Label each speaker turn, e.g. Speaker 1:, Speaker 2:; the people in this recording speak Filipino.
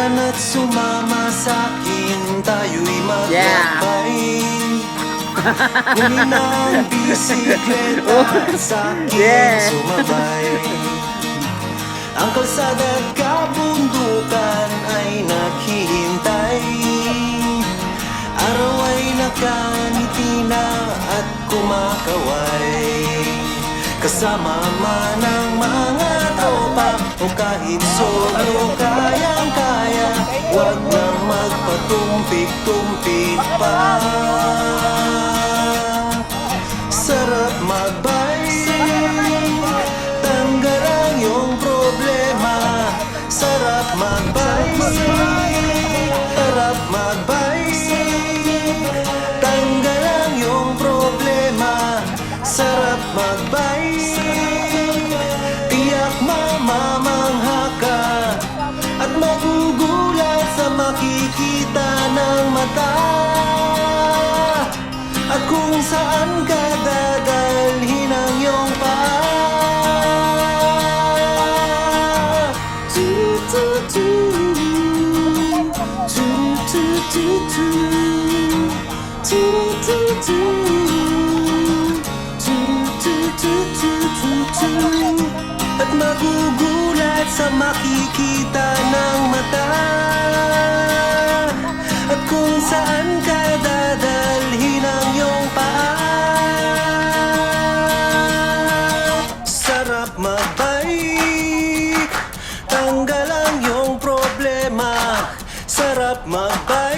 Speaker 1: Halina't sumama sa'kin, tayo'y maglakbay. Kunin ang bisikleta sa'kin sumabay. Ang kalsada at kabundukan ay naghihintay. Araw ay nakangiti na at kumakaway. Kasama man ang mga tropa o kahit solo, kayang-kaya. Huwag na magpatumpik-tumpik pa. Sarap magbike, tanggal ang iyong problema. Sarap magbike, sarap magbike, tanggal ang iyong problema. Sarap magbike, tiyak mamamangha ka at magugulat sa makikita ng mata. At kung saan ka dadalhin ang iyong paa. At magugulat sa makikita ng mata. At kung saan ka dadalhin ang iyong paa. Sarap magbike, tanggal ang iyong problema. Sarap magbike.